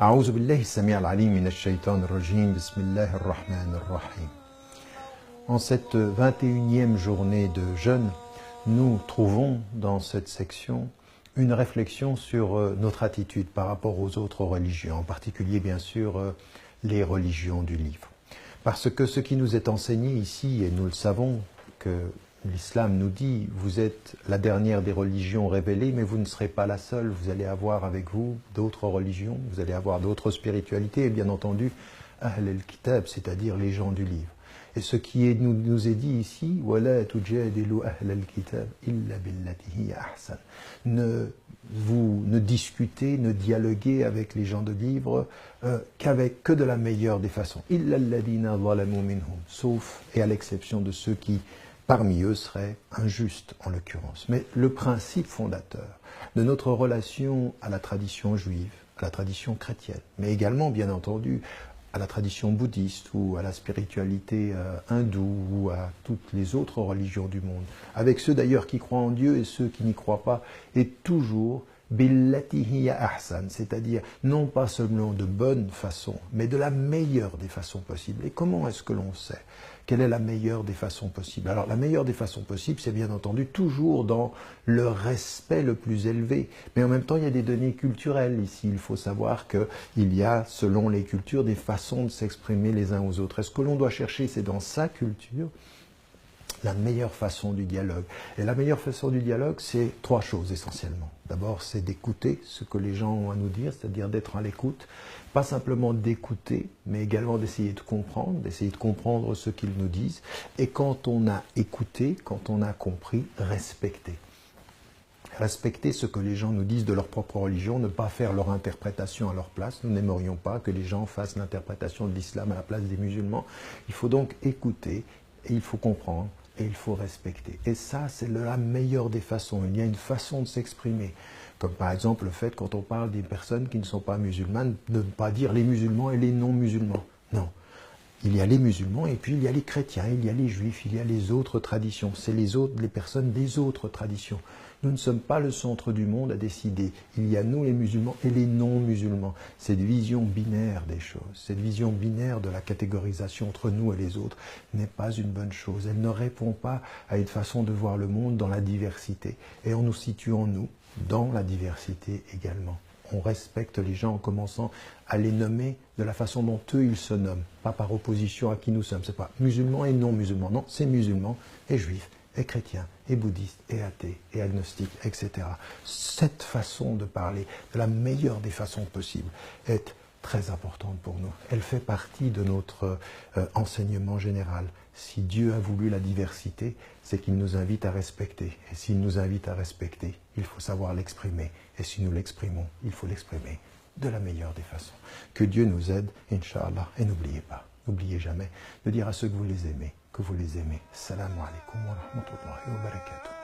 أعوذ بالله السميع العليم من الشيطان الرجيم بسم الله الرحمن الرحيم. En cette 21e journée de jeûne, nous trouvons dans cette section une réflexion sur notre attitude par rapport aux autres religions, en particulier bien sûr les religions du livre. Parce que ce qui nous est enseigné ici, et nous le savons, que l'islam nous dit, vous êtes la dernière des religions révélées, mais vous ne serez pas la seule, vous allez avoir avec vous d'autres religions, vous allez avoir d'autres spiritualités, et bien entendu, Ahl al-Kitab, c'est-à-dire les gens du livre. Et ce qui nous est dit ici, وَلَا تُجَادِلُوا أَهْلَ الْكِتَابِ إِلَّا بِالَّتِي هِيَ أَحْسَنُ. Ne discutez, ne dialoguez avec les gens de livre que de la meilleure des façons. إِلَّا الَّذِينَ ظَلَمُوا مِنْهُمْ. Sauf et à l'exception de ceux qui, parmi eux, seraient injustes en l'occurrence. Mais le principe fondateur de notre relation à la tradition juive, à la tradition chrétienne, mais également, bien entendu, à la tradition bouddhiste ou à la spiritualité hindoue ou à toutes les autres religions du monde, avec ceux d'ailleurs qui croient en Dieu et ceux qui n'y croient pas, est toujours billati hiya ahsan, c'est-à-dire non pas seulement de bonne façon, mais de la meilleure des façons possibles. Et comment est-ce que l'on sait quelle est la meilleure des façons possibles? Alors la meilleure des façons possibles, c'est bien entendu toujours dans le respect le plus élevé. Mais en même temps, il y a des données culturelles ici. Il faut savoir qu'il y a, selon les cultures, des façons de s'exprimer les uns aux autres. Et ce que l'on doit chercher, c'est dans sa culture la meilleure façon du dialogue. Et la meilleure façon du dialogue, c'est trois choses essentiellement. D'abord, c'est d'écouter ce que les gens ont à nous dire, c'est-à-dire d'être à l'écoute. Pas simplement d'écouter, mais également d'essayer de comprendre ce qu'ils nous disent. Et quand on a écouté, quand on a compris, respecter. Respecter ce que les gens nous disent de leur propre religion, ne pas faire leur interprétation à leur place. Nous n'aimerions pas que les gens fassent l'interprétation de l'islam à la place des musulmans. Il faut donc écouter, et il faut comprendre, et il faut respecter. Et ça, c'est la meilleure des façons. Il y a une façon de s'exprimer. Comme par exemple le fait, quand on parle des personnes qui ne sont pas musulmanes, de ne pas dire les musulmans et les non-musulmans. Non. Il y a les musulmans et puis il y a les chrétiens, il y a les juifs, il y a les autres traditions. C'est les personnes des autres traditions. Nous ne sommes pas le centre du monde à décider. Il y a nous les musulmans et les non-musulmans. Cette vision binaire des choses, cette vision binaire de la catégorisation entre nous et les autres n'est pas une bonne chose. Elle ne répond pas à une façon de voir le monde dans la diversité. Et en nous situant, nous, dans la diversité également. On respecte les gens en commençant à les nommer de la façon dont eux ils se nomment, pas par opposition à qui nous sommes. C'est pas musulmans et non musulmans, non, c'est musulmans et juifs et chrétiens et bouddhistes et athées et agnostiques, etc. Cette façon de parler, de la meilleure des façons possibles, est très importante pour nous. Elle fait partie de notre enseignement général. Si Dieu a voulu la diversité, c'est qu'il nous invite à respecter. Et s'il nous invite à respecter, il faut savoir l'exprimer. Et si nous l'exprimons, il faut l'exprimer de la meilleure des façons. Que Dieu nous aide, Inch'Allah. Et n'oubliez pas, n'oubliez jamais de dire à ceux que vous les aimez, que vous les aimez. Salam alaikum wa rahmatullahi wa barakatuh.